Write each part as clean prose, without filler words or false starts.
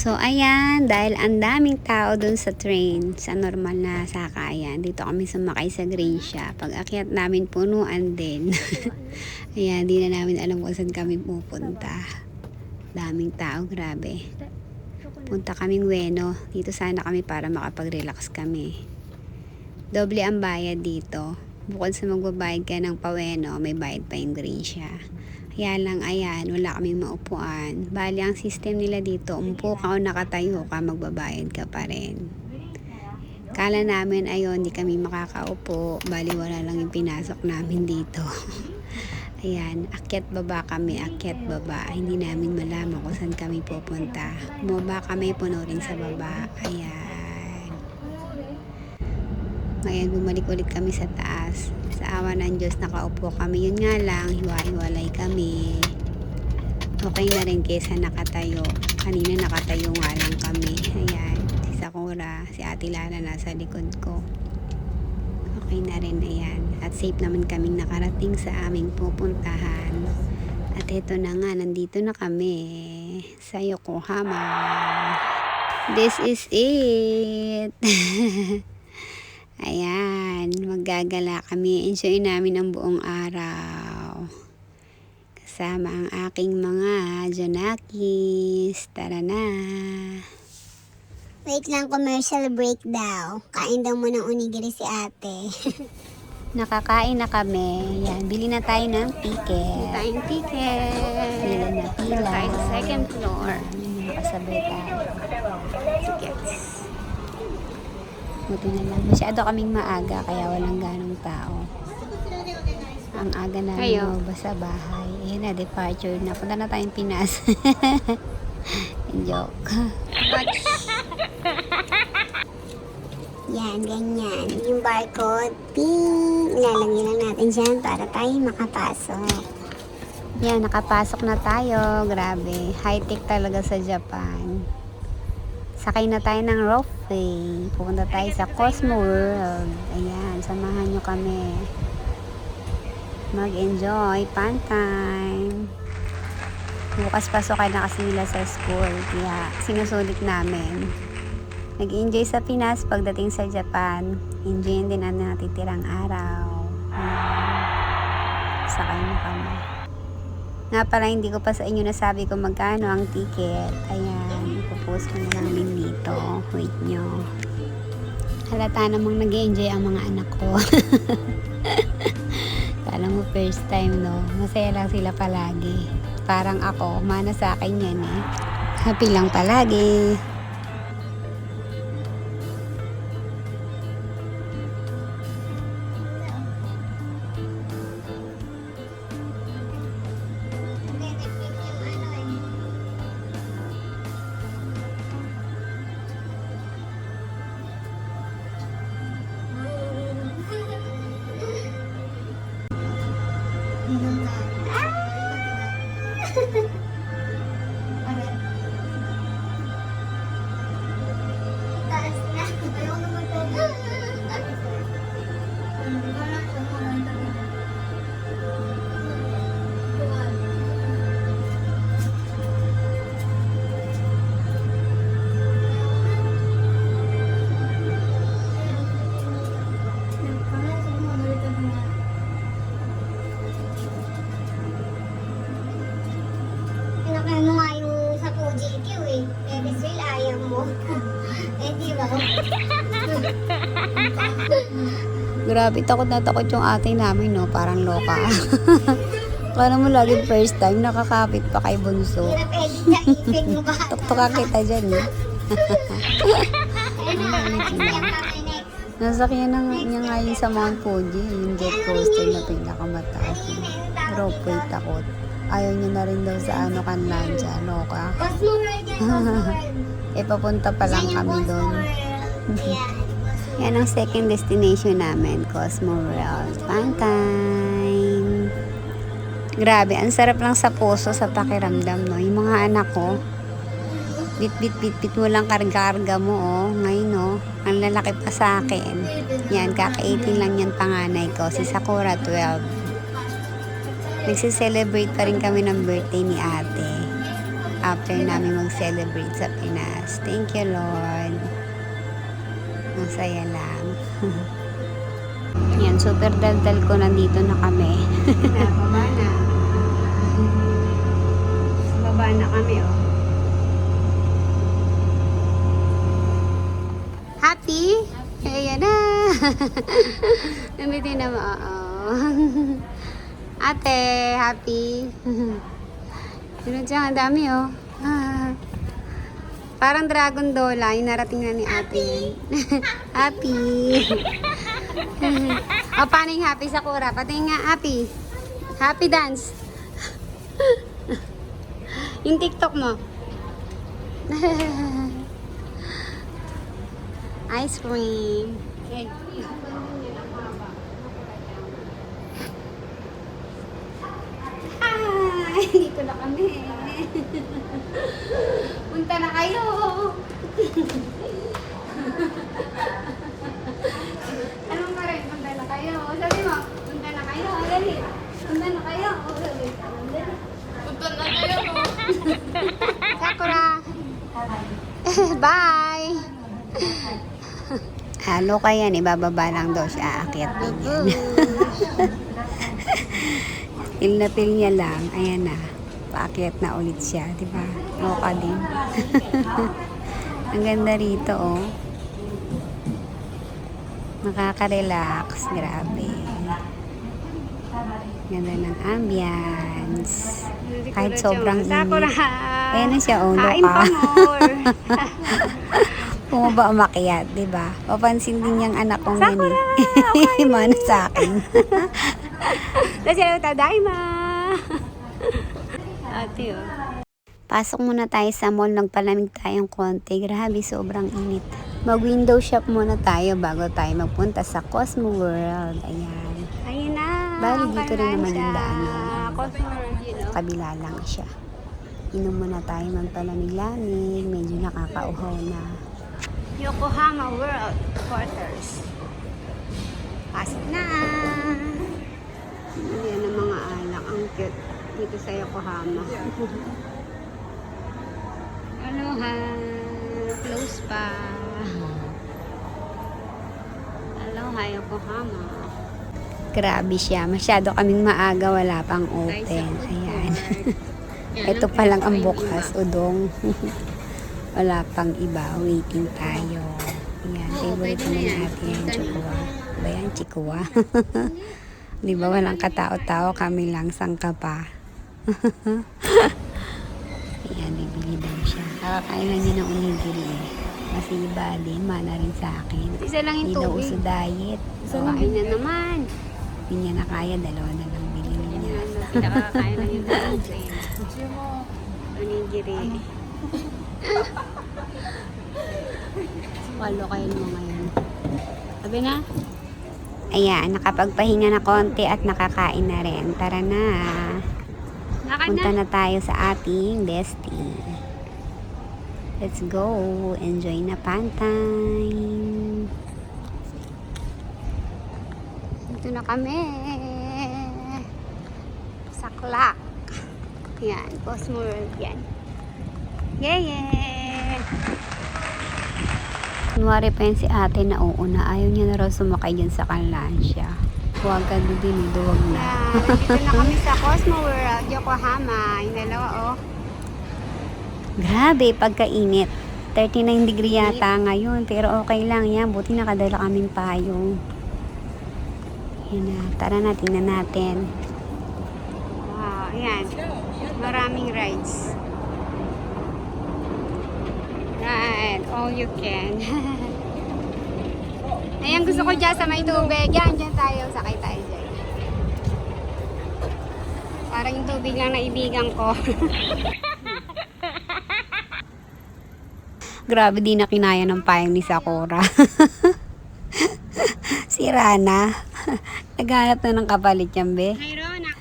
So, ayan, dahil ang daming tao dun sa train, sa normal na sakayan, dito kami sumakay sa Gracia. Pag akyat namin, punuan din. Ayan, di na namin alam kung saan kami pupunta. Daming tao, grabe. Punta kaming Ueno. Dito sana kami para makapag-relax kami. Doble ang bayad dito. Bukod sa magbabayad ka ng Paweno, may bayad pa yung Gracia. Kaya lang, ayan, wala kaming maupuan. Bali, ang system nila dito, umupo ka o nakatayo ka, magbabayad ka pa rin. Kala namin, ayun, di kami makakaupo. Bali, wala lang yung pinasok namin dito. Ayan, akyat baba kami, akyat baba. Hindi namin malaman kung saan kami pupunta. Bumaba kami, puno rin sa baba. Ayan. Ngayon, bumalik ulit kami sa taas. Sa awa ng Diyos, nakaupo kami. Yun nga lang, hiwa-hiwalay kami. Okay na rin kaysa nakatayo. Kanina nakatayo nga lang kami. Ayan, si Sakura, si Ate Lana nasa likod ko. Okay na rin, ayan. At safe naman kaming nakarating sa aming pupuntahan. At ito na nga, nandito na kami sa Yokohama. This is it. Ayan, maggagala kami. Enjoy namin ang buong araw. Kasama ang aking mga Jonakis. Tara na. Wait lang, commercial break daw. Kain daw muna ng onigiri si ate. Nakakain na kami. Yan, bili na tayo ng ticket. Tayong ticket. Pila na pila. Tayo sa second floor. Nakasabay tayo. Tickets. Buti na lang. Masyado kaming maaga kaya walang ganong tao. Ang aga namin Kayo? sa bahay. Ayan na, departure na. Punta na tayong Pinas. Joke. Yan, ganyan. Yung barcode, ping! Ilalagay lang natin dyan para tayo makapasok. Yan, nakapasok na tayo. Grabe. High-tech talaga sa Japan. Sakay na tayo ng Ropeway. Pupunta tayo sa Cosmo World. Ayan, samahan nyo kami. Mag-enjoy. Fun time. Bukas pasukan na kasi nila sa school. Kaya sinusulit namin. Nag-enjoy sa Pinas pagdating sa Japan. Enjoy din ang natitirang araw. Sakay na kami. Nga pala, hindi ko pa sa inyo nasabi kung magkano ang ticket. Ayan, ipopost ko na lang din dito. Wait nyo. Halata namang nag-enjoy ang mga anak ko. Kala mo first time, no? Masaya lang sila palagi. Parang ako, mana sa akin yan eh. Happy lang palagi. Taas na. Ayaw naman po. Pinakain mo nga yung sa GQ eh. Ferris wheel, ayaw mo. Eh, di ba? Grabe, takot na takot yung ate namin, no? Parang loka. Kala mo lagi first time, nakakapit pa kay Bunso. Hirap edit na ipig mo ba? Tuktuka kita dyan, eh. Ayun na, next. Nasakyan na niya nga yun sa Mount Fuji, yung jet coaster na pinakamataas. Ropeway, takot. Ayaw niya na rin daw sa ano Kanlandia, loka. Cosmo World yan, Cosmo World. Eh, papunta pa lang Yan yung kami Cosmo doon. World. Ayan. Yan ang second destination namin, Cosmo World. Fun time! Grabe, ang sarap lang sa puso, sa pakiramdam, no? Yung mga anak ko, bit mo lang karga-karga mo, oh. Ngayon, oh, ang lalaki pa sa akin. Yan, kaka-18 lang yan panganay ko. Si Sakura, 12. Nagsiselebrate pa rin kami ng birthday ni ate. after namin mag-celebrate sa Pinas. Thank you, Lord. Masaya lang. Yan, super daldal ko, nandito na kami. Baba na. Baba na kami, oh. Happy? Ayan na. Namitin na mo, oo. Ate, happy? Yun siya, ang dami, oh. Parang dragon dola, yung narating na ni ate yan. Happy. O, paano yung happy sa kura? Pati nga, happy. Happy dance. Yung TikTok mo. Ice cream. Ay, dito na kami. Punta na kayo. Anong pa rin? Punta na kayo. Sabi mo, punta na kayo. Dali. Punta na kayo. Dali. Punta na kayo. Sakura. Bye. Halo kaya ni bababa lang daw siya. Aakyat din yan. Pil na pil niya lang. Ayan na. Paakyat na ulit siya. Diba? Loka din. Ang ganda rito, oh. Nakaka-relax. Grabe. Ganda ng ambience. Kahit sobrang init. Ayan na siya, oh. Loka. Bumaba umakyat, diba? Papansin din niyang anak kong yan eh. Mana sa akin. Tapos yun, tadaima! Ate, oh. Pasok muna tayo sa mall. Nagpalamig tayong konti. Grabe, sobrang init. Mag-window shop muna tayo bago tayo magpunta sa Cosmo World. Ayan. Ayun na! Bali, dito rin naman yung daanan. Cosmo World, you know? Kabila lang siya. Inom muna tayo magpalamig-lamig. Medyo nakakauhaw na. Yokohama World Quarters. Pasok na! Ayan ang mga alak. Ang cute dito sa Yokohama. Aloha! Close pa. Aloha, Yokohama. Grabe siya. Masyado kaming maaga. Wala pang open. Ayan. Ito pa lang ang bukas. Udong. Wala pang iba. Waiting tayo. Ayan. Favorite naman natin yung chikuwa. Ba yan? Chikuwa. Di ba walang katao-tao? Kami lang sangka pa. Ayan. Bibili daw siya. Kakakain lang niya ng onigiri. Kasi iba din. Mana rin sa akin. Isa lang yung Hindi daw tubig. uso diet. Isa lang Kain na naman. Hindi niya na kaya. Dalawa na lang bilhin niya. Pinakakain lang yung onigiri. Onigiri. Walo kayo mo ngayon. Sabi na? Ayan, nakapagpahinga na konti at nakakain na rin. Tara na. Punta na tayo sa ating bestie. Let's go. Enjoy na pantime. Dito na kami. Sa Clark. Yan, Cosmo World yan. Yeah! Kunwari pa yan si ate na uuna. Ayaw niya na raw sumakay dyan sa kanlansya. Huwag ka din, duwag na. Dito na kami sa Cosmo World, Yokohama. Yung dalawa, oh. Grabe, pagkainit. 39 degree yata ngayon. Pero okay lang yan. Buti nakadala kaming payong. Yan na. Tara na, tingnan natin. Wow, ayan. Maraming rides. Right, all you can. Ayan, gusto ko dyan sa may tubig. Yan, dyan tayo. Sakay tayo dyan. Parang yung tubig lang na ibigan ko. Grabe, di na kinaya ng payong ni Sakura. Si Rana. Naghanap na ng kapalit yan, be. Hi, Rona.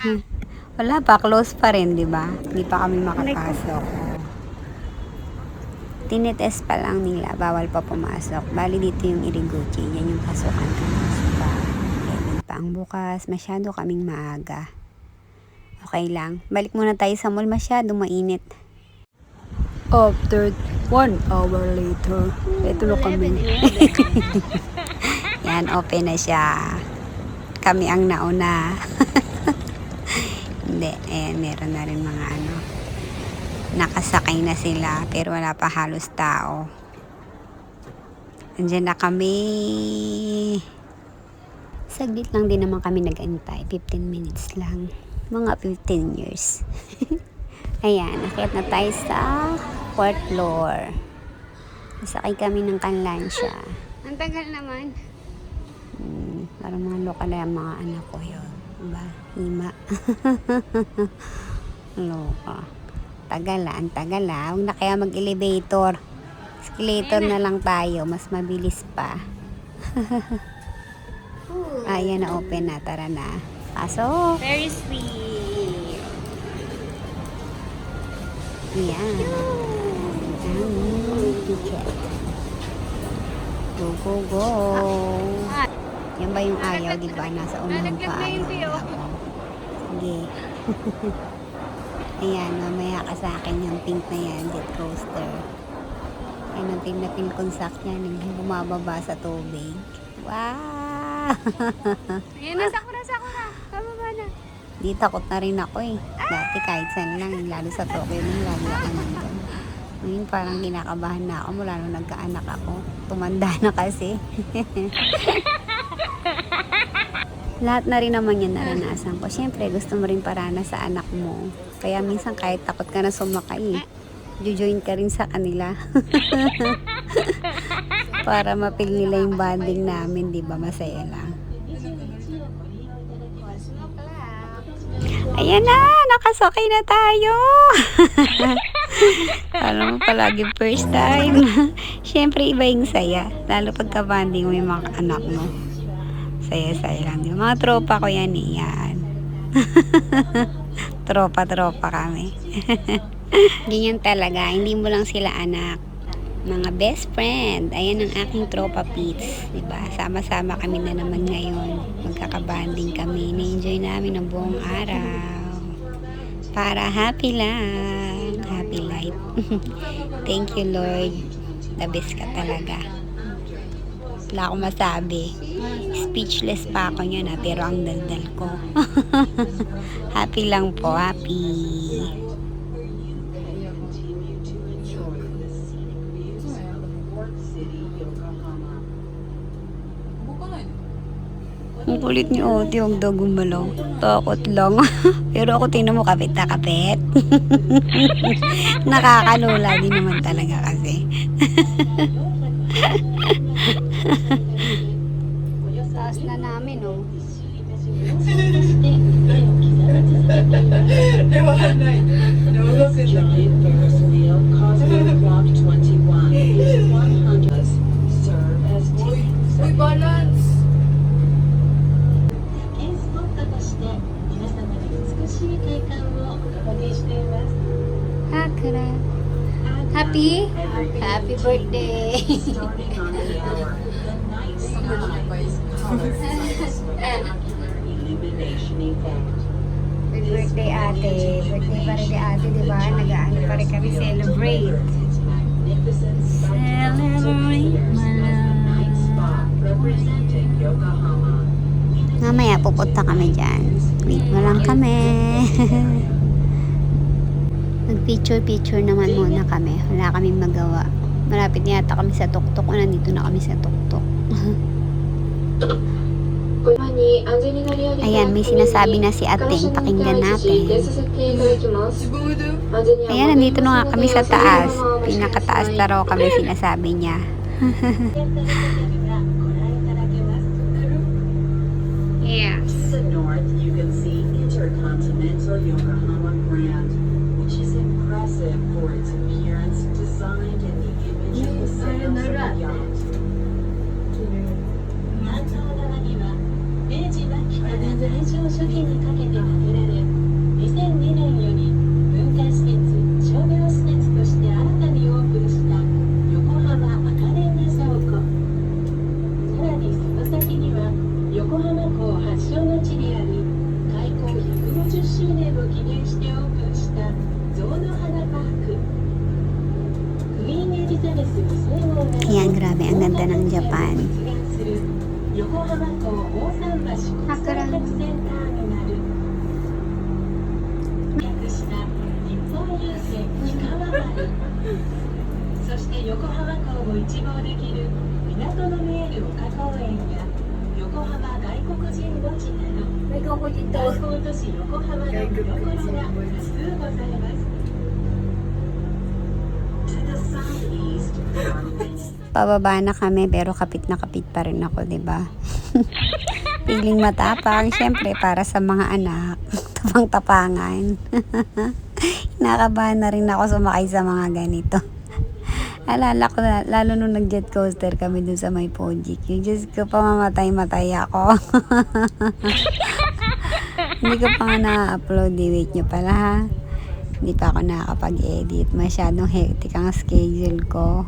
Wala pa, close pa rin, di ba? Hindi pa kami makapasok. Tinites pa lang nila, bawal pa pumasok. Bali dito yung Iriguchi, yan yung pasukan ko. Kevin pa ang bukas, masyado kaming maaga. Okay lang, balik muna tayo sa mall, masyado mainit. After 1 hour later, ito na kami. Yan, open na siya. Kami ang nauna. Hindi, meron na rin mga ano. Nakasakay na sila, pero wala pa halos tao. Andiyan na kami. Saglit lang din naman kami nag-antay. 15 minutes lang. Mga 15 years. Ayan, akyat na tayo sa 4th floor. Nasakay kami ng kanlansya. Ang tagal naman. Parang mga lokal na yung mga anak ko yun. Diba? Hima. Loka. Ang tagal ah. Huwag na kaya mag-elevator. Escalator na lang tayo. Mas mabilis pa. Ayan na, open na. Tara na. Pasok. Very sweet. Ayan. Ticket. Go, go, go. Yan ba yung ayaw, di ba? Nasa unahan pa ayaw. Sige. Ayan, mamaya ka sa akin yung pink na yan, jet coaster. Ayan ang pin na pin konsak niya, bumababa sa tubig. Wow! Ayan na, sakura. Kababa na. Di takot na rin ako eh. Dati kahit saan lang, lalo sa Tokyo nung lalo ako nandun. Ngayon parang kinakabahan na ako mula nung nagkaanak ako. Tumanda na kasi. Lahat na rin naman yan naranasan ko. Siyempre, gusto mo rin paranas sa anak mo. Kaya minsan kahit takot ka na sumakay, join ka rin sa kanila. Para mapil nila yung bonding namin, di ba? Masaya lang. Ayan na, nakasakay na tayo. Alam mo, palagi first time. Siyempre, iba yung saya. Lalo pagka-bonding mo yung mga anak mo. Saya-saya lang. Yung mga tropa ko yan eh. Yan. Tropa kami. Ganyan talaga. Hindi mo lang sila anak. Mga best friend. Ayan ang aking tropa Pits. Diba? Sama-sama kami na naman ngayon. Magkakabanding kami. Na-enjoy namin ang buong araw. Para happy lang. Happy life. Thank you, Lord. The best ka talaga. Wala akong masabi. Speechless pa ako niyan pero ang daldal ko. Happy lang po. Happy. Ang kulit ni Oti, huwag daw gumalaw. Takot lang. Pero ako tingnan mo, kapit na kapit. Nakakalula din naman talaga kasi. Taas na namin, oh. Giant Ferris wheel, Causeway Walk 21, 100 serve as tickets. Uy, balance! スポットとして皆様に美しい景観をお届けしています。 Hakara. Happy? Happy birthday. Starting on the hour, the night sky colors illumination effect. Happy birthday, ate. Birthday pa rin ni ate, di ba? Nag-ano pa rin kami celebrate. Magnificent Celebrate my night spot representing Yokohama. Mamaya pupunta kami dyan. Wait mo lang kami. Nag-picture naman muna kami. Wala kaming magawa. Malapit na yata kami sa tuktok. O nandito na kami sa tuktok. Ayan, may sinasabi na si Ating. Pakinggan natin. Ayan, nandito na nga kami sa taas. Pinakataas na raw kami sinasabi niya. Yes. To the north, you can see Intercontinental Yokohama Grand, which is impressive for its appearance, designed in the image of the sails of a yacht. 半島側には明治末期から大正初期にかけて建てられ、2002年より文化施設、商業施設として新たにオープンした横浜赤レンガ倉庫。さらにその先には横浜港発祥の地である開港150 50周年を記念してオープンした象の花パーク。 Ang kulit ni Ate, huwag daw gumalaw. Takot lang. Pero ako tingnan mo, kapit na kapit. Nakakalula din naman talaga kasi. 「 Ayan, ザベス水郷が Yan, grabe. Ang ganda ng Japan. する横浜港大桟橋国際客船ターミナル略した日本郵船氷川丸そして横浜港を一望できる港の見える丘公園や横浜外国人墓地など May koko dito. 観光都市横浜の見どころが多数ございます Pababa na kami pero kapit na kapit pa rin ako, 'di ba? Piling matapang, syempre para sa mga anak, tapang-tapangan. Nakabahan na rin ako sumakay sa mga ganito. Alala ko na, lalo nung nag-jet coaster kami dun sa may Pojik. Yung Diyos ko, pamamatay-matay ako. Hindi ko pa nga na-upload, wait nyo pala ha. Hindi pa ako nakakapag-edit. Masyadong hectic ang schedule ko.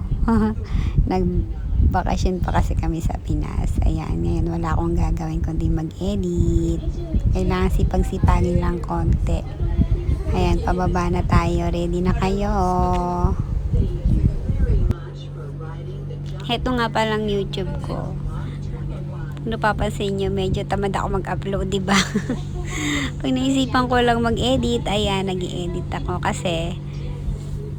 Nag-bakasyon pa kasi kami sa Pinas. Ayan, ngayon wala akong gagawin kundi mag-edit. Kailangan sipag-sipagin lang konti. Ayan, pababa na tayo. Ready na kayo. Heto nga palang YouTube ko. Kung napapansin nyo, medyo tamad ako mag-upload, diba? Pag naisipan ko lang mag-edit, ayan, nag-i-edit ako kasi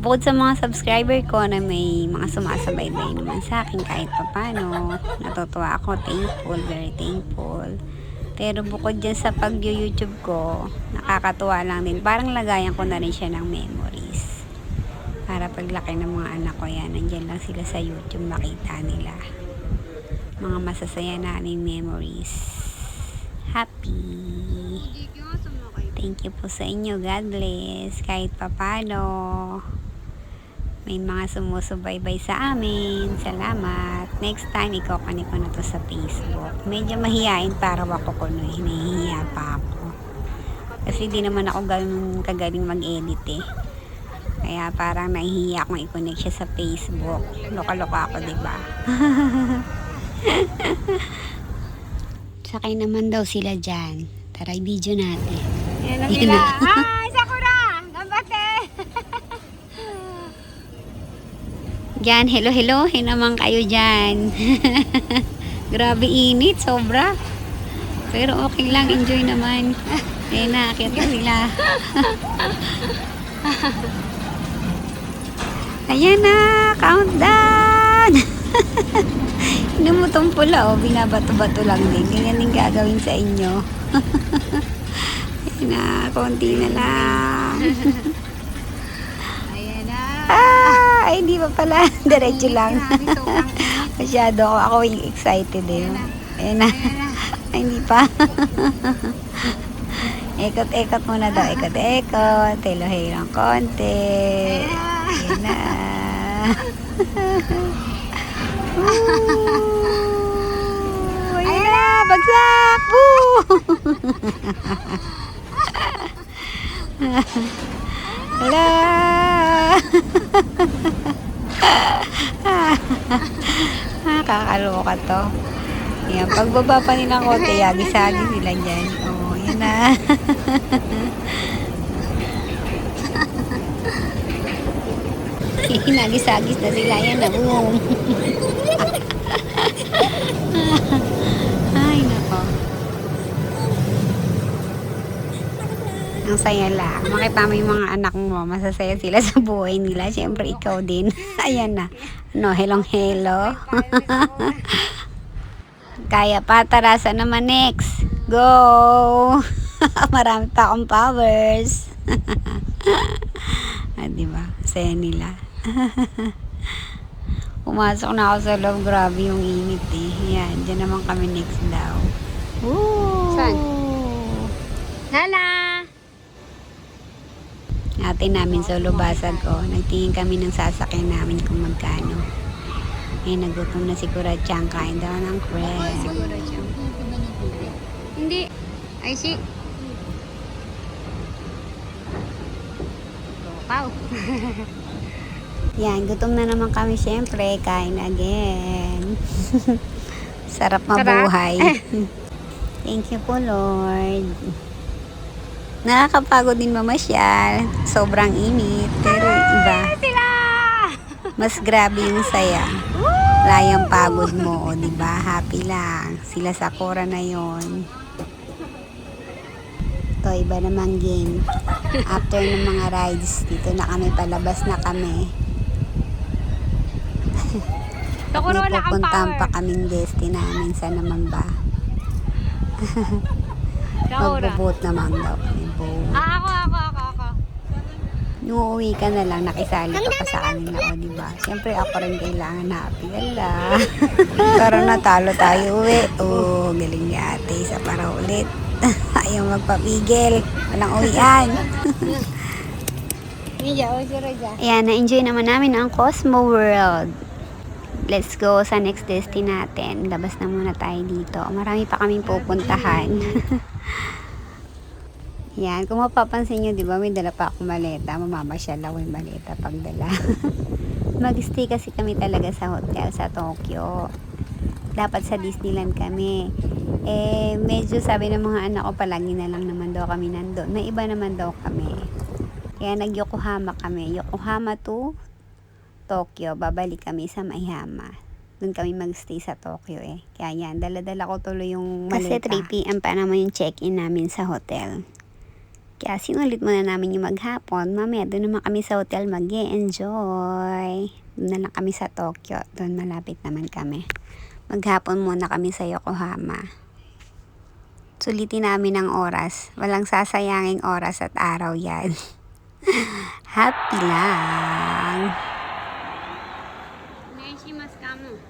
bukod sa mga subscriber ko na may mga sumasabay naman sa akin kahit papano, natutuwa ako, thankful, very thankful. Pero bukod dyan sa pag-YouTube ko, nakakatuwa lang din. Parang lagayan ko na rin siya ng memories. Para paglaki ng mga anak ko yan, nandyan lang sila sa YouTube, makita nila mga masasaya naming memories. Happy. Thank you po sa inyo. God bless. Kahit papano may mga sumusubaybay sa amin. Salamat. Next time, ikokonik ko na to sa Facebook. Medyo mahihain para ako kuno. Hinahihiya pa ako. Kasi di naman ako ganun kagaling mag-edit eh. Kaya parang nahihiya akong i-connect siya sa Facebook. Loka-loka ako, diba? Sakay naman daw sila dyan. Tara, i-video natin. Yan na sila. Ay, Sakura! Gambate! Dyan, hello. Naman kayo dyan. Grabe init, sobra. Pero okay lang, enjoy naman. Ayan na, akit na sila. Ayan na, countdown! Lumutong pula, oh, binabato-bato lang din. Ganyan din gagawin sa inyo. Ayan na, konti na lang. Ayan na. Ay, hindi pa pala. Diretso lang. Masyado ako yung excited eh. Ayan na. Ay, hindi pa. Ekot-ekot muna daw. Ekot-ekot. Helo-helo ng konti. Ayan na. Ayan na. Bagsak. Woo! Hala. Kakaloka to. Ayan, pagbaba pa nilang kote, yagi-sagi sila dyan. Oo, yan na. Hinagis-agis na sila. Yan na. Boom. Ay, nako. Ang saya lang. Makita mo yung mga anak mo, masasaya sila sa buhay nila. Siyempre, ikaw din. Ayan na. No, helong-helo. Kaya pa, tarasan naman next. Go! Marami pa akong powers. Diba? Saya nila. Pumasok na ako sa loob. Grabe yung init eh. Yan, dyan naman kami next daw. Woo! Saan? Hala! Ate namin sa lubasag ko. Nagtingin kami ng sasakyan namin kung magkano. Eh, nagutom na si Kurachang. Kain daw ng crab. Siguro siya. Hindi. Ay, si. Wow. Yan, gutom na naman kami syempre. Kain again. Sarap mabuhay. Thank you po, Lord. Nakakapagod din mamasyal. Sobrang init. Pero iba. Sila! Mas grabe yung saya. Wala yung pagod mo, o diba? Happy lang. Sila Sakura na yon. Ito, iba namang game. After ng mga rides, dito na kami, palabas na kami. Sakura, May wala kang pupuntahan power. pa kaming destiny namin. Saan naman ba? Sakura. Magbo-boat naman daw. May boat. Ako. Nung uuwi ka na lang, nakisali ka pa sa kanila, o diba? Siyempre, ako rin kailangan happy. Ala. Pero natalo tayo uwi. Oh, galing ni ate. Isa para ulit. Ayaw magpapigil. Walang uwian. Ayan, na-enjoy naman namin ang Cosmo World. Let's go sa next destination natin. Labas na muna tayo dito. Marami pa kaming pupuntahan. Yan, kung mapapansin nyo, di ba, may dala pa akong maleta. Mamamasyal ako yung maleta pagdala. Mag-stay kasi kami talaga sa hotel sa Tokyo. Dapat sa Disneyland kami. Medyo sabi ng mga anak ko, palagi na lang naman daw kami nandun. May iba naman daw kami. Kaya nag-Yokohama kami. Yokohama to Tokyo. Babalik kami sa Maihama. Doon kami mag-stay sa Tokyo Kaya yan, dala-dala ko tuloy yung maleta. Kasi 3 p.m. pa naman yung check-in namin sa hotel. Kaya sinulit muna namin yung maghapon. Mamaya doon naman kami sa hotel mag-enjoy. Doon na lang kami sa Tokyo. Doon malapit naman kami. Maghapon muna kami sa Yokohama. Sulitin namin ang oras. Walang sasayanging oras at araw yan. Happy lang. Neshimasu kamo.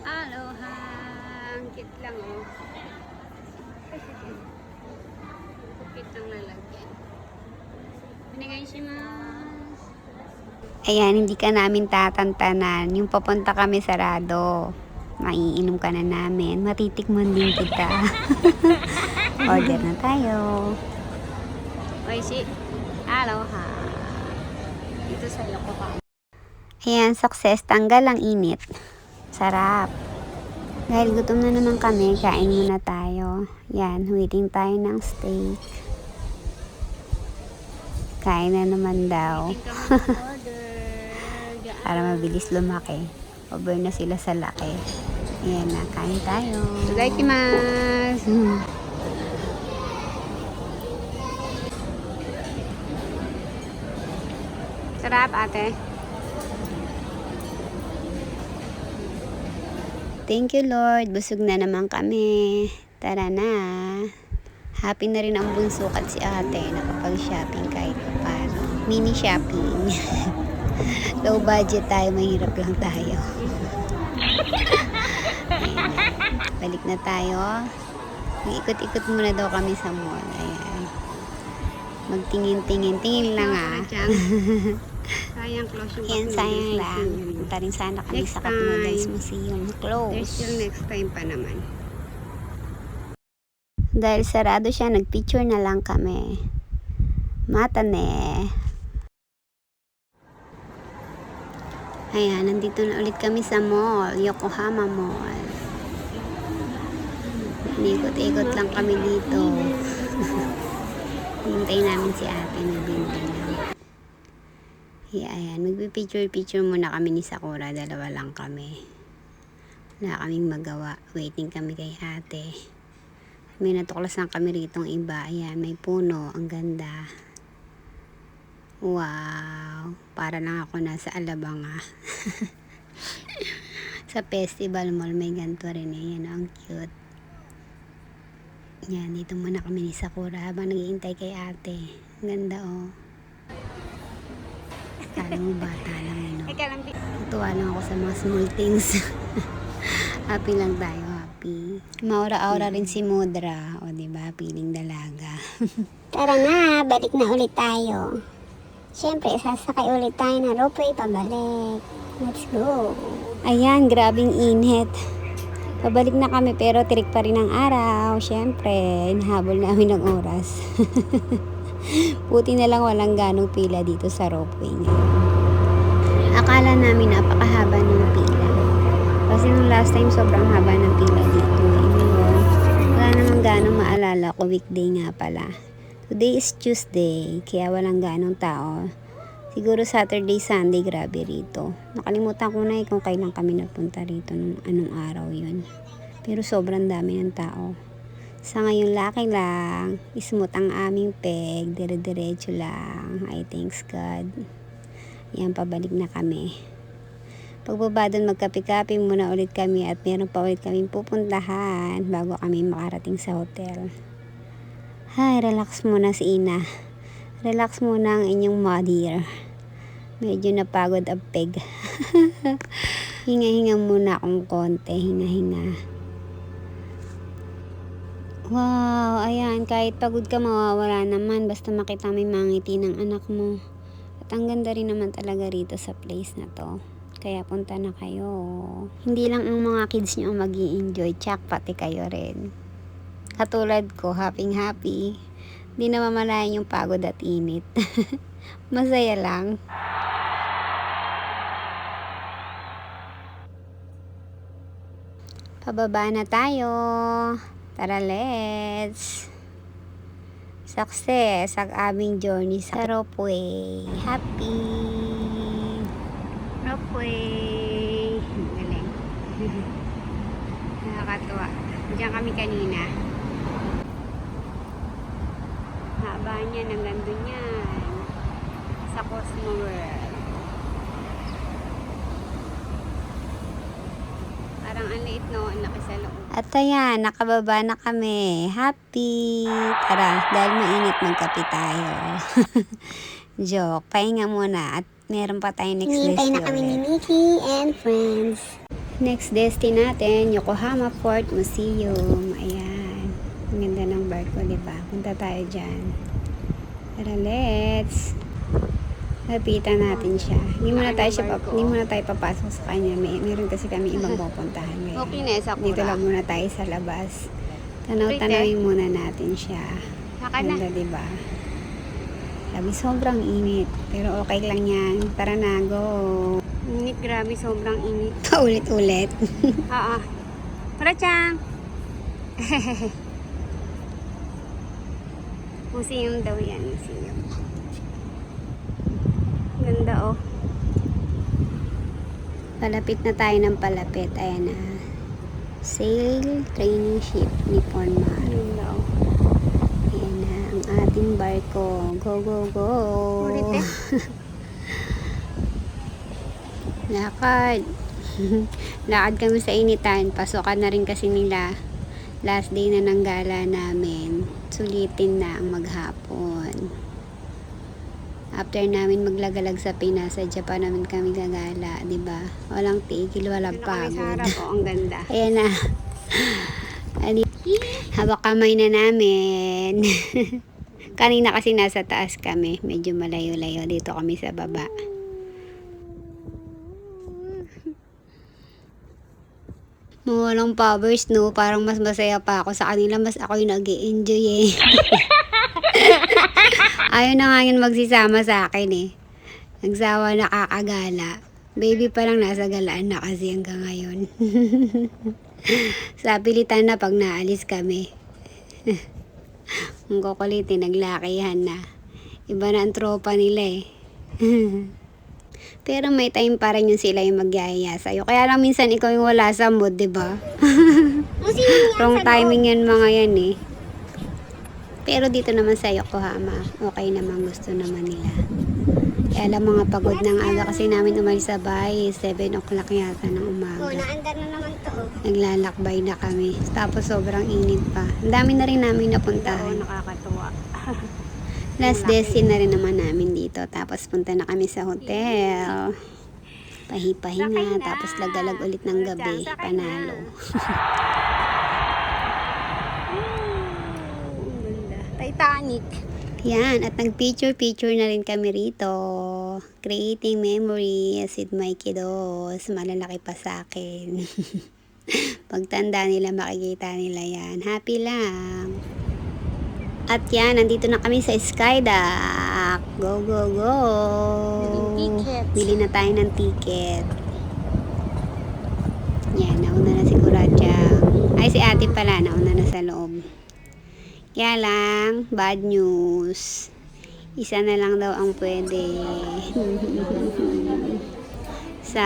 Aloha. Ang cute lang Cute ng lalagyan. Onegaishimasu. Ayan, hindi ka namin tatantanan. Yung papunta kami sarado. Maiinom ka na namin. Matitikman din kita. Order na tayo. Oishi. Aloha. Dito sa Yokohama. Ayan, success. Tanggal ang init. Sarap. Dahil gutom na naman kami, kain muna tayo. Yan, waiting tayo ng steak. Kain na naman daw. Para mabilis lumaki. Over na sila sa laki. Ayan na, kain tayo. Itadakimasu. Sarap, ate. Thank you, Lord. Busog na naman kami. Tara na. Happy na rin ang bunso at si ate. Nakapag-shopping kahit paano. Mini shopping. Low budget tayo. Mahirap lang tayo. Ayan. Balik na tayo. Mag-ikot-ikot muna daw kami sa mall. Ayan. Magtingin-tingin. Tingin lang Sayang close yung Yan, sayang lang. Punta rin sana kami sa Cup Noodles Museum. Close. There's still next time pa naman. Dahil sarado siya, nagpicture na lang kami. Matane. Ayan, nandito na ulit kami sa mall. Yokohama Mall. Ikot-ikot lang kami dito. Hintay namin si ate na bindi lang. Ayan, magpipicture-picture muna kami ni Sakura. Dalawa lang kami. Wala kaming magawa. Waiting kami kay ate. May natuklasan kami ritong iba. Ayan, may puno. Ang ganda. Wow. Para lang ako nasa Alabanga. Sa Festival Mall, may ganito rin. Ayan, ang cute. Yan, dito muna kami ni Sakura habang nag-iintay kay ate. Ang ganda Kala mo bata lang Natuwa lang ako sa mga small things. Happy lang tayo, happy. Maura-aura rin si Mudra. O, diba? Piling dalaga. Tara na, balik na ulit tayo. Siyempre, sasakay ulit tayo na ropeway pabalik. Let's go. Ayan, grabing init. Pabalik na kami pero tirik pa rin ang araw. Siyempre, nahabol namin ng oras. Puti na lang walang ganong pila dito sa ropeway ngayon. Akala namin napakahaba ng pila. Kasi nung last time sobrang haba ng pila dito. Wala namang ganong maalala ko. Weekday nga pala. Today is Tuesday. Kaya walang ganong tao. Siguro Saturday, Sunday, grabe rito. Nakalimutan ko na kung kailan kami napunta rito, nung anong araw yun. Pero sobrang dami ng tao. Sa ngayon, laki lang. Smooth ang aming peg. Dire-diretso lang. I thanks God. Yan, pabalik na kami. Pagbaba doon, magkape-kape muna ulit kami at meron pa ulit kaming pupuntahan bago kami makarating sa hotel. Hay, relax muna si Ina. Relax muna ang inyong mother. Medyo napagod ang peg. Hinga-hinga muna akong konti. Hinga-hinga. Wow, ayan. Kahit pagod ka, mawawala naman. Basta makita may mangiti ng anak mo. At ang ganda rin naman talaga rito sa place na to. Kaya punta na kayo. Hindi lang ang mga kids nyo mag-i-enjoy. Tsak, pati kayo rin. Katulad ko, happy-happy. Hindi na mamalayan yung pagod at init. Masaya lang. Pababa na tayo. Tara, let's. Success ang aming journey sa ropeway. Happy. Ropeway. Galing. Nakakatuwa. Diyan kami kanina. Haba niyan, hanggang doon yan. Sa Cosmo World. Parang ang liit, no? Ang laki sa loob. At ayan, nakababa na kami. Happy! Tara, dahil mainit, magkape tayo. Joke. Pahinga muna. At meron pa tayo next Hinihintay na destiny kami ni ulit. Mickey and friends. Next destiny natin, Yokohama Port Museum. Ayan. Ang ganda ng barko, diba? Punta tayo dyan. Tara, let's. Lapitan natin siya. Hindi muna tayo papasok sa kanya. Meron kasi kami ibang pupuntahan ngayon. Okay na, Sakura. Dito lang muna tayo sa labas. Tanaw-tanawin muna natin siya. Saka na. Ganda, diba? Sabi, sobrang init. Pero okay lang yan. Tara na, go. Init, grabe, sobrang init. Paulit-ulit. Oo. Para-chang! Museum daw yan, museum. Ganda, oh. Palapit na tayo ng palapit. Ayan na. Sail Training Ship Nippon Maru. Ganda, oh. Ayan na ang ating barko. Go, go, go! Ulit eh. Lakad. Lakad kami sa initan. Pasokan na rin kasi nila. Last day na ng gala namin. Sulitin na ang maghapon. After namin maglagalag sa Pinas, sa Japan namin kami gagala, 'di ba? Walang tigil, walang Doon na kami sa pagod. harap, oh. Ang ganda. Ayan na. Hawak kamay na namin. Kanina kasi nasa taas kami. Medyo malayo-layo. Dito kami sa baba. Mga walang powers, no? Parang mas masaya pa ako sa kanila. Mas ako yung nag-i-enjoy eh. Ayaw na nga yun magsisama sa akin eh. Nagsawa na kakagala. Baby pa lang nasa galaan na kasi hanggang ngayon. Sa pilitan na pag naalis kami. Ang kukulitin, naglakihan na. Iba na ang tropa nila eh. Pero may time pa rin yung sila yung magyayaya sa'yo. Kaya lang minsan ikaw yung wala sa mood, di ba? Wrong timing yan mga yan eh. Pero dito naman sa Yokohama, okay naman, gusto naman nila. Kaya lang mga pagod ng aga kasi namin umalis sa bahay, 7 o'clock yata ng Oh, umaga. naandar na naman to. Oh. Naglalakbay na kami. Tapos sobrang init pa. Ang dami na rin namin Oo, napuntahan. nakakatuwa. Last destin na rin naman namin dito. Tapos punta na kami sa hotel. Pahi-pahinga. Sakay na. Tapos lagalag ulit ng gabi. Sakay na. Panalo. Ang ganda. Titanic. Yan. At nag-picture na rin kami rito. Creating memories with my kiddos. Malalaki pa sa akin. Pagtanda nila, makikita nila yan. Happy lang. At yan, nandito na kami sa Skydock. Go, go, go! Biling ticket. Bili na tayo ng ticket. Yan, nauna na si Kurachang. Ay, si ate pala, nauna na sa loob. Kaya lang, bad news. Isa na lang daw ang pwede. Sa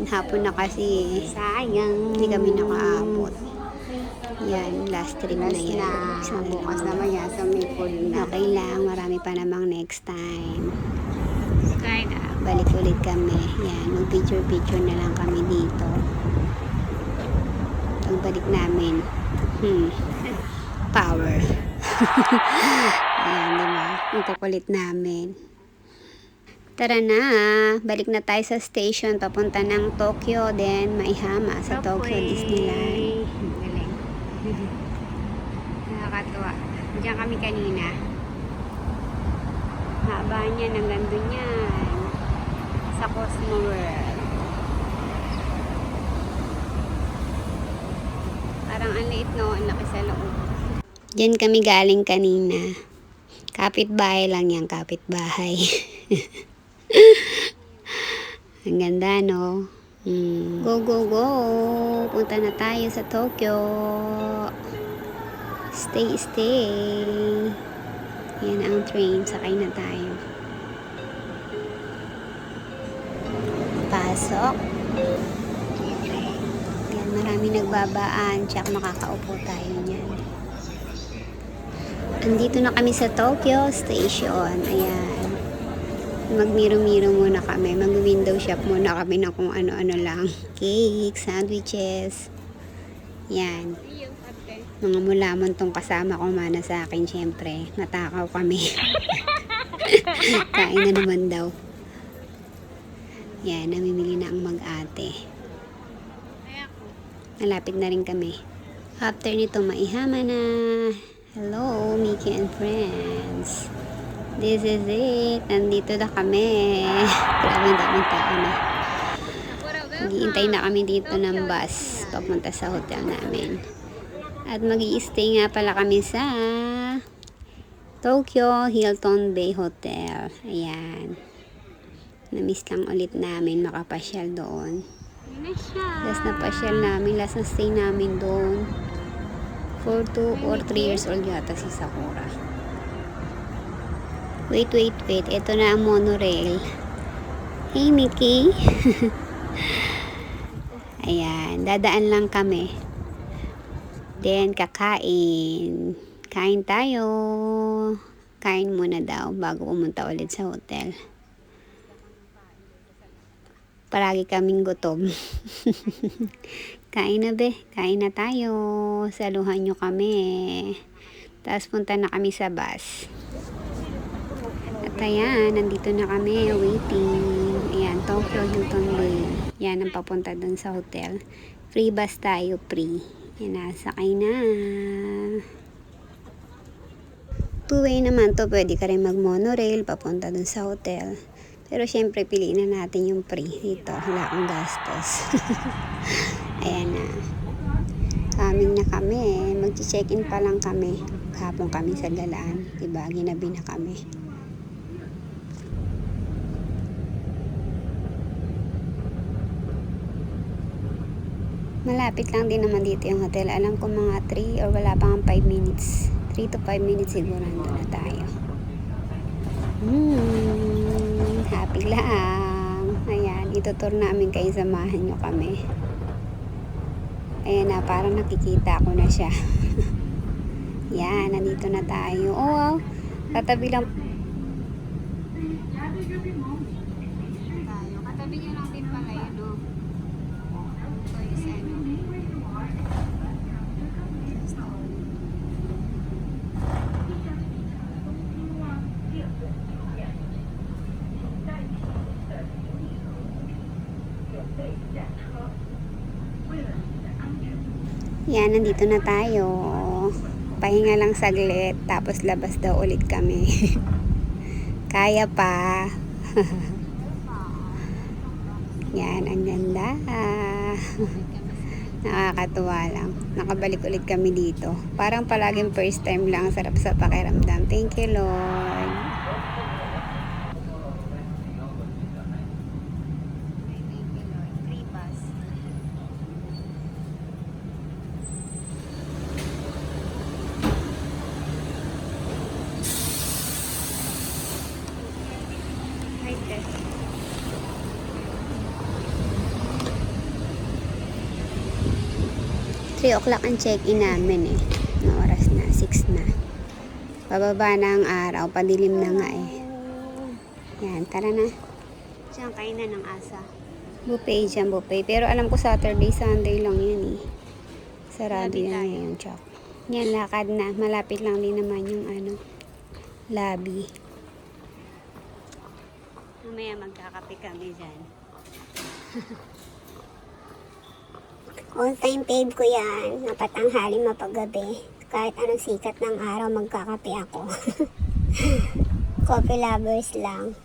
hapon na kasi Sayang. hindi kami nakaabot. Yan, last trip na yan. Sa bukas naman yan. Sa may pool na. Okay lang, marami pa namang next time. Sky na. Balik ulit kami. Yan, mag-picture-picture na lang kami dito. Pagbalik namin, power. Ayan, diba? Ang kukulit namin. Tara na, balik na tayo sa station. Papunta ng Tokyo, then Maihama sa Tokyo Disneyland. Galing. Nakakatuwa. Diyan kami kanina. Haba niya, hanggang doon yan. Sa Cosmo World. Parang ang liit, no? Ang laki sa loob. Diyan kami galing kanina. Kapitbahay lang yan, kapitbahay. Ang ganda, no? Go, go, go! Punta na tayo sa Tokyo. Stay, stay. Yan ang train. Sakay na tayo. Pasok. Yan, marami nagbabaan. Tsaka makakaupo tayo niyan. Andito na kami sa Tokyo Station. Ayan. Magmiro-miro muna kami. Mag-window shop muna kami ng kung ano-ano lang. Cake, sandwiches. Yan. Mga mulamon tong kasama ko mana sa akin, syempre. Natakaw kami. Kain na naman daw. Yan, namimili na ang mag-ate. Malapit na rin kami. After nito, Maihama na. Hello, Mickey and friends. This is it. Nandito na kami. Grabe, ang daming tao na. Naghihintay na kami dito ng bus papunta sa hotel namin. At mag-i-stay nga pala kami sa Tokyo Hilton Bay Hotel. Ayan. Na-miss lang ulit namin makapasyal doon. Last na pasyal namin, last na stay namin doon. For 2 or 3 years old yata si Sakura. Wait. Ito na ang monorail. Hey, Mickey. Ayan, dadaan lang kami. Then, kakain. Kain tayo. Kain muna daw bago pumunta ulit sa hotel. Paragi kaming gutom. Kain na be. Kain na tayo. Saluhan nyo kami. Tapos punta na kami sa bus. At ayan, nandito na kami. Waiting. Ayan, Tokyo Hilton Bay. Yan ang papunta dun sa hotel. Free bus tayo, free. Yan, nasakay na. Two-way naman to. Pwede ka rin mag-monorail papunta dun sa hotel. Pero syempre, piliin na natin yung free dito. Wala akong gastos. Ayan na. Coming na kami. Mag-check-in pa lang kami. Hapon kami sa galaan. Diba? Ginabi na kami. Malapit lang din naman dito yung hotel. Alam ko mga 3 or wala pang 5 minutes. 3 to 5 minutes siguro nandun na tayo. Happy lang. Ayan, itutur namin kayo, samahan nyo kami. Ayan na, parang nakikita ko na siya. Yan, nandito na tayo. Oh, wow. Katabi lang. Katabi niya lang din pala yun, oh. So, isa, no? Yan, nandito na tayo. Pahinga lang saglit, tapos labas daw ulit kami. Kaya pa. Yan, ang ganda. Nakakatuwa lang. Nakabalik ulit kami dito. Parang palaging first time lang. Sarap sa pakiramdam. Thank you, Lord. 3 o'clock ang check-in namin eh. Ano oras na? 6 na. Pababa na ang araw. Padilim na nga eh. Yan, tara na. Diyan, kainan ng asa. Buffet dyan, buffet. Pero alam ko Saturday, Sunday lang yan eh. Sarado yan ngayon, Chok. Yan, lakad na. Malapit lang din naman yung lobby. Mamaya magkakape kami dyan. All time fave ko yan. Napatanghali mapagabi. Kahit anong sikat ng araw, magkakape ako. Coffee lovers lang.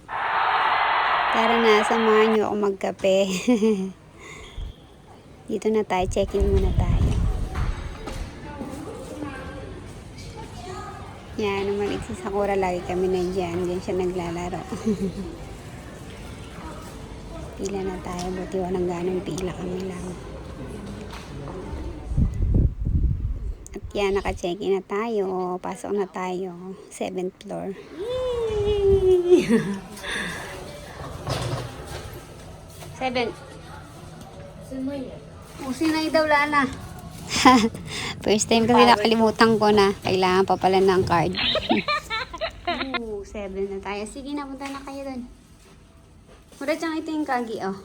Tara na, samahan nyo ako magkape. Dito na tayo, check-in muna tayo. Yan, umalik si Sakura, lagi kami nandyan. Diyan siya naglalaro. Pila na tayo, buti walang ganong pila kami lang. At yan, naka-check-in na tayo. Pasok na tayo. 7th floor. Yay! 7. Sinay daw, Lala. First time kasi nakalimutan ko na. Kailangan pa pala ng card. 7 na tayo. Sige na, punta na kayo doon. Mura dyan ito yung kagi, oh.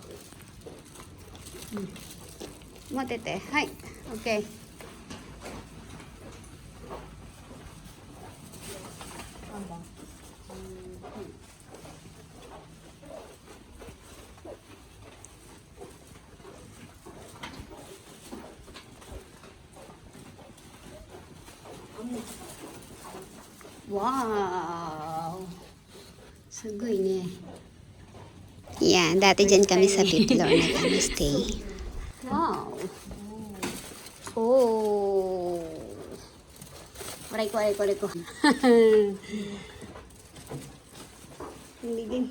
Matete. Hi. Okay. Wow! Sagoy niya. Yan, dati dyan kami sa 5th floor nag-stay. Wow! Oh! Aray ko. Hindi din.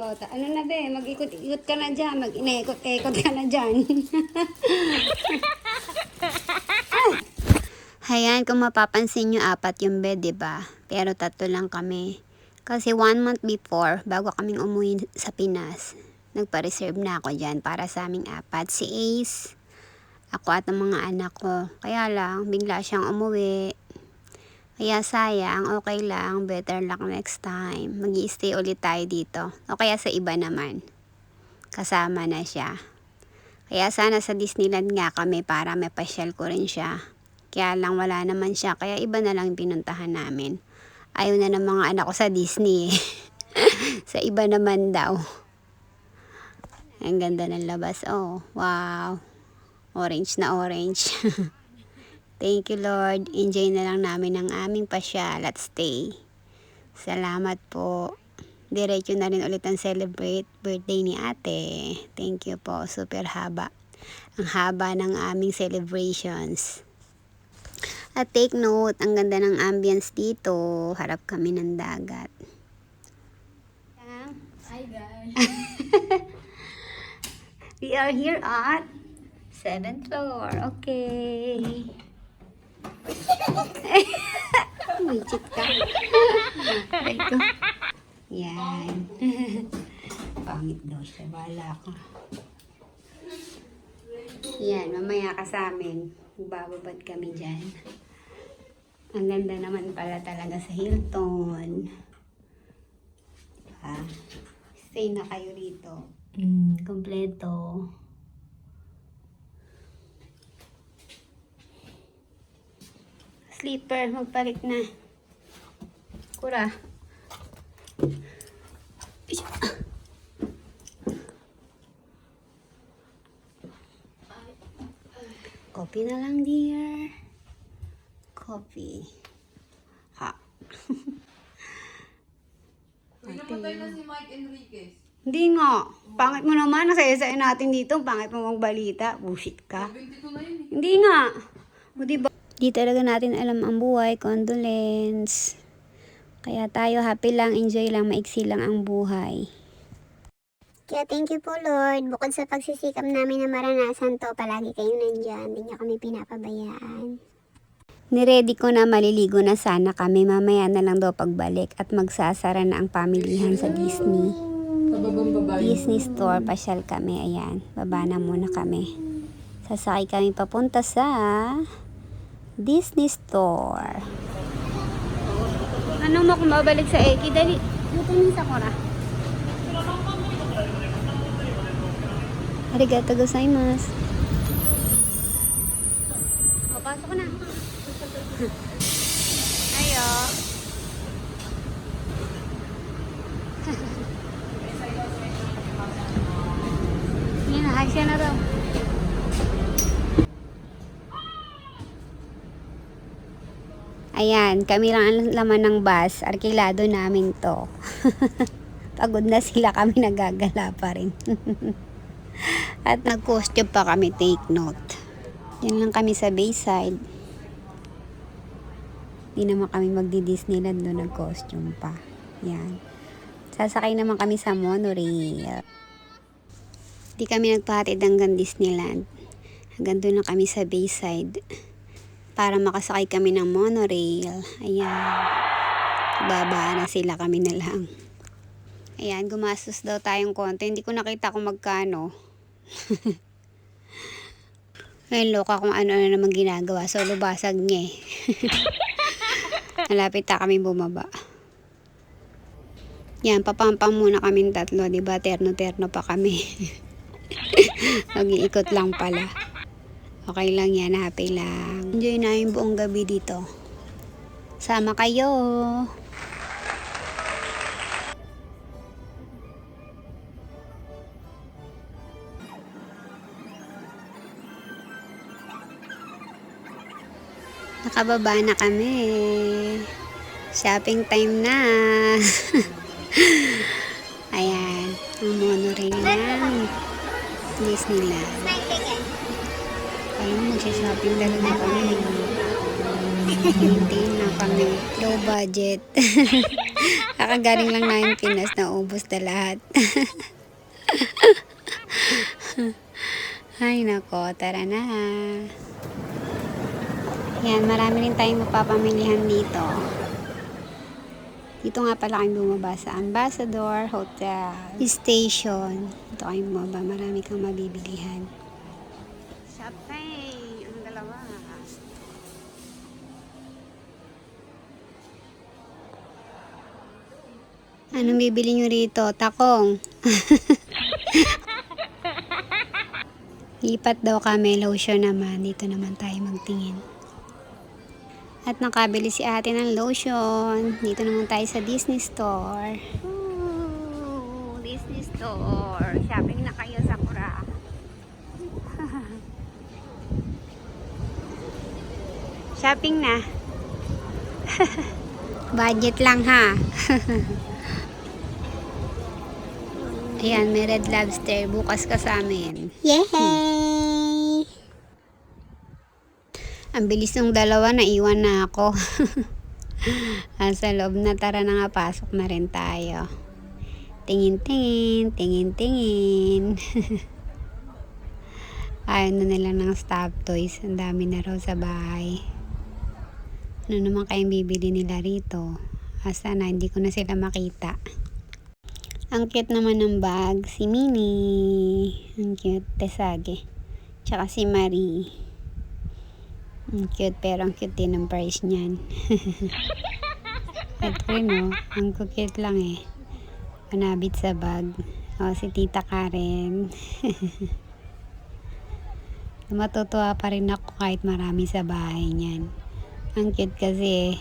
Ano na be, mag-ikot-ikot ka na dyan, mag-inekot-ekot ka na dyan. Hayan, kung mapapansin nyo, 4 yung bed, diba? Pero 3 lang kami. Kasi 1 month before, bago kaming umuwi sa Pinas, nagpa-reserve na ako dyan para sa aming 4. Si Ace, ako at ang mga anak ko. Kaya lang, bigla siyang umuwi. Kaya sayang, okay lang, better luck next time. Mag-i-stay ulit tayo dito. O kaya sa iba naman. Kasama na siya. Kaya sana sa Disneyland nga kami para may pasyal ko rin siya. Kaya lang wala naman siya, kaya iba na lang pinuntahan namin. Ayaw na ng mga anak ko sa Disney eh. Sa iba naman daw. Ang ganda ng labas. Oh, wow. Orange na orange. Thank you, Lord. Enjoy na lang namin ang aming pasyal at stay. Salamat po. Diretso na rin ulit ang celebrate birthday ni ate. Thank you po. Super haba. Ang haba ng aming celebrations. At take note, ang ganda ng ambience dito. Harap kami ng dagat. Hi guys. We are here at 7th floor. Okay. May chit ka. Ito. Yan. Pangit daw siya. Bala ka. Yan, mamaya ka sa amin. Bababad kami dyan. Ang ganda naman pala talaga sa Hilton. Stay na kayo rito. Kompleto. Sleeper, magpalit na. Kura. Coffee na lang, dear. Coffee. Ha. Namatay na si Mike Enriquez. Hindi nga. Pangit mo naman. Nasaya-saya natin dito. Pangit mo magbalita. Bullshit ka. 22 na yun eh. Hindi nga. O diba? Di talaga natin alam ang buhay. Condolence. Kaya tayo happy lang, enjoy lang, maiksi lang ang buhay. Kaya thank you po Lord. Bukod sa pagsisikap namin na maranasan to, palagi kayong nandyan. Hindi niyo kami pinapabayaan. Niready ko na maliligo na sana kami. Mamaya na lang daw pagbalik at magsasara na ang pamilihan sa Disney. Pababang baba Disney Store, pasyal kami. Ayan, baba na muna kami. Sasakay kami papunta sa Disney Store. Ano mo kung babalik sa Eki? Dali, dito ni Sakura. Arigato gozaimasu. O, pasok na. Ayo. Yan, hagsya na daw. Ayan, kami lang ang laman ng bus. Arkilado namin to. Pagod na sila, kami nagagala pa rin. At nag-costume pa kami, take note. Yan lang kami sa Bayside. Di naman kami magdi-Disneyland doon, nag-costume pa. Yan. Sasakay naman kami sa monorail. Di kami nagpahatid hanggang Disneyland. Hanggang doon lang kami sa Bayside. Para makasakay kami ng monorail. Ayan. Baba na sila, kami na lang. Ayan, gumastos daw tayong konti. Hindi ko nakita kung magkano. Ngayon, loka kung ano-ano naman ginagawa. So, lubasag niya eh. Malapit na kami bumaba. Yan, papampang muna kaming tatlo. Diba? Terno-terno pa kami. Mag-iikot lang pala. Okay lang yan, happy lang. Enjoy na yung buong gabi dito. Sama kayo. Nakababa na kami. Shopping time na. Ayan, ang monorail ng Disneyland. Alam mo, magsha-shopping talaga kami. Hintayin na kami. Low budget. Kakagaling lang namin Pinas, naubos na lahat. Ay nako, tara na. Yan, marami rin tayong mapapamilihan dito. Dito nga pala kayong bumaba sa Ambassador Hotel Station. Dito kayong bumaba, marami kang mabibilihan. Shopping! Ang dalawa. Anong bibili nyo rito? Takong. Lipat daw kami, lotion naman. Dito naman tayo magtingin. At nakabili si ate ng lotion. Dito naman tayo sa Disney Store. Ooh, Disney Store. Shopping na kayo, Sakura. Shopping na. Budget lang ha. Ayan, may Red Lobster. Bukas ka sa amin. Yay! Ang bilis ng dalawa, naiwan na ako. Sa loob na, tara na nga, pasok na rin tayo. Tingin-tingin, tingin-tingin. Ayaw na nila ng stop toys. Ang dami na raw sa bahay. Ano naman kayong bibili nila rito? Asa na, hindi ko na sila makita. Ang cute naman ng bag, si Minnie. Ang cute, Tesage. Tsaka si Marie. Ang cute, pero ang cute din ang price niyan. Ito rin oh, ang cute lang eh. Panabit sa bag. O, si Tita Karen. Matutuwa pa rin ako kahit marami sa bahay niyan. Ang cute kasi eh.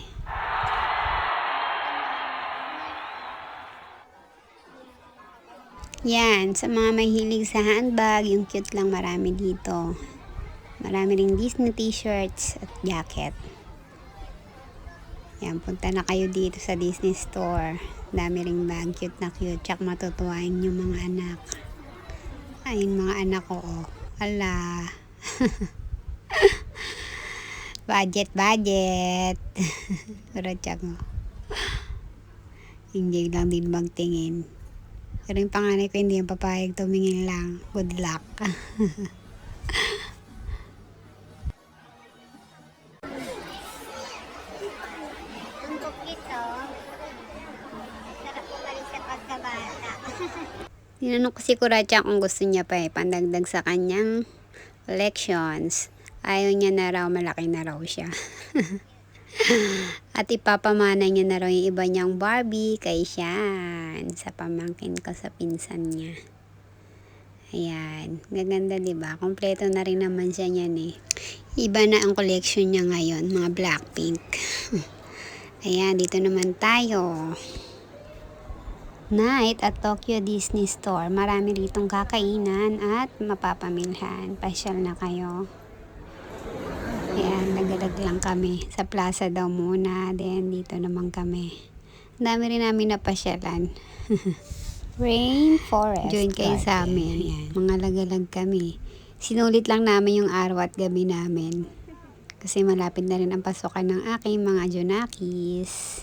Yan, sa mga mahilig sa handbag, yung cute lang, marami dito. Marami ring Disney t-shirts at jacket. Yan, punta na kayo dito sa Disney Store. Dami ring bag, cute na cute. Tsaka matutuwain yung mga anak. Ayun, mga anak ko, oh. Ala. Budget. Pero tsaka, enjoy lang din magtingin. Pero yung panganay ko hindi yung papayag, tumingin lang. Good luck. Tinanong ko si Kuracha kung gusto niya pa pandagdag sa kanyang collections. Ayaw niya na raw, malaki na raw siya. At ipapamana niya na raw yung iba niyang Barbie kay Shan, sa pamangkin ko sa pinsan niya. Ayan, gaganda diba? Kompleto na rin naman siya niyan eh. Iba na ang collection niya ngayon, mga Blackpink. Ayan, dito naman tayo. Night at Tokyo Disney Store. Marami ritong kakainan at mapapamilhan. Pasyal na kayo. Ayan, nagalag lang kami. Sa plaza daw muna. Then, dito naman kami. Ang dami rin namin napasyalan. Rainforest. Join kayo sa amin. Ayan, mga lagalag kami. Sinulit lang namin yung araw at gabi namin. Kasi malapit na rin ang pasukan ng aking mga Junakis.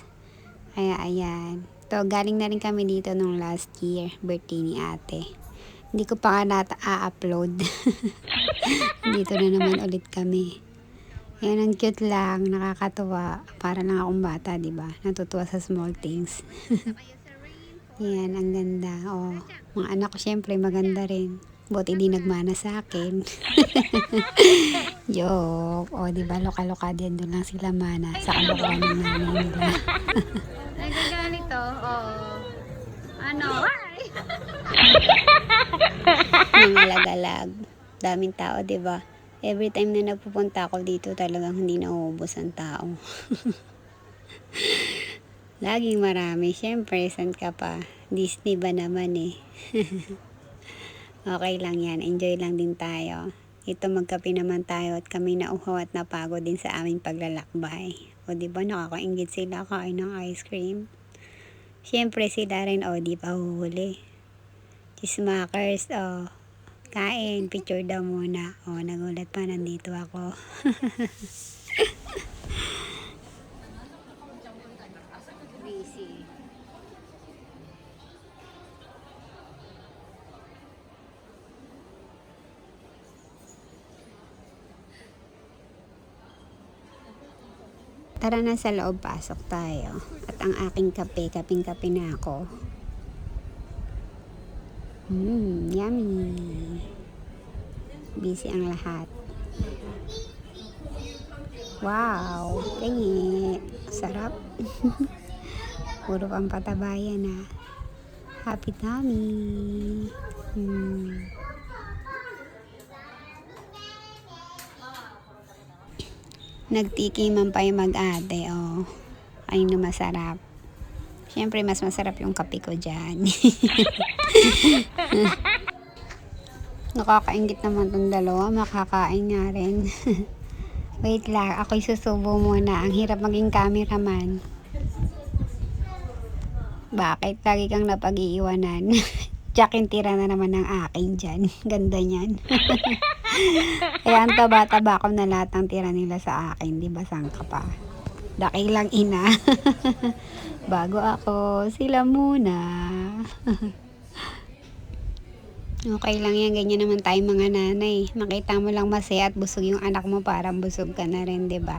Kaya ayan. So, galing na rin kami dito nung last year, birthday ni ate. Hindi ko pa nga a-upload. Dito na naman ulit kami. Ayan, ang cute lang, nakakatuwa. Para lang akong bata, diba? Natutuwa sa small things. Ayan, ang ganda. Oh, mga anak ko syempre maganda rin. Buti di nagmana sa akin. Joke. O, diba, loka-loka din. Doon lang sila mana. Sa kalokohan ng nanay nila. Nagagalit to. Oo. Ano? Mga lagalag. Daming tao, diba? Every time na nagpupunta ako dito, talagang hindi nauubos ang tao. Laging marami. Siyempre, saan ka pa? Disney ba naman eh. Okay lang yan. Enjoy lang din tayo. Ito magkape naman tayo at kami nauhaw at napagod din sa aming paglalakbay. O diba nakakaingit sila kain ng ice cream? Siyempre sila rin di pa huhuli. Chismakers kain, picture daw muna. Nagulat pa, nandito ako. Busy. Tara na sa loob, pasok tayo. At ang aking kape, kaping-kape na ako. Yummy. Busy ang lahat. Wow, tingi. Sarap. Puro pampatabayan na. Happy tummy. Nagtikiman pa yung mag-ate, ayun na masarap. Siyempre, mas masarap yung kape ko dyan. Nakakaingit naman tong dalawa, makakain nga rin. Wait lang, ako'y susubo muna. Ang hirap maging cameraman. Bakit? Lagi kang napag-iiwanan. Jack, yung tira na naman ng akin dyan. Ganda niyan. Kaya ang taba-taba ko na lahat ng tira nila sa akin. Di ba, saan ka pa? Dakilang ina. Bago ako, sila muna. Okay lang yan. Ganyan naman tayo mga nanay. Makita mo lang masaya at busog yung anak mo, parang busog ka na rin, di ba?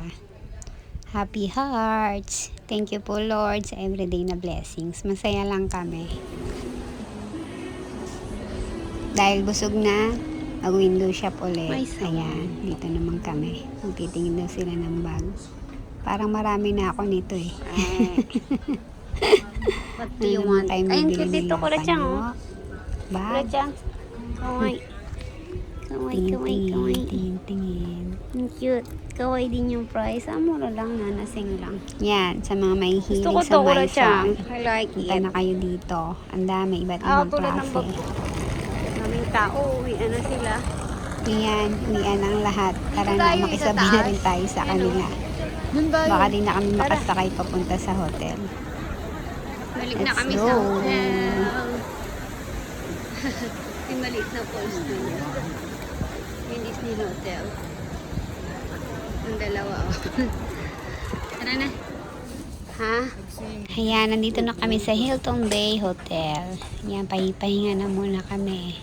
Happy hearts. Thank you po, Lord, sa everyday na blessings. Masaya lang kami. Dahil busog na, mag-window shop ulit. Ayan, dito naman kami. Magtitingin daw sila ng bag. Parang marami na ako nito eh. What do you want? Ayun, Ayun, dito ko na siyang. Bag. Kawai. Kawai, kawai, kawai. Tingin. Ang cute. Kawai din yung price. Mura lang, nanasing lang. Yan, sa mga may hilig Gusto ko sa to, my Kuracha. song. I like Punta it. na kayo dito. Ang dami, iba't ibang Tulad ng klase. Daming tao. Uwian na sila. Ayan, uwian ang lahat. Tara Dito na, tayo, makisabi sa na taas. rin tayo sa kanila. Baka din na kami makasakay papunta sa hotel. Balik na Let's kami go. sa hotel. May maliit na falls dun. Yung Disney Hotel. Ang dalawa, Tara na. Ha? Ayan, nandito na kami sa Hilton Bay Hotel. Ayan, pahipahinga na muna kami.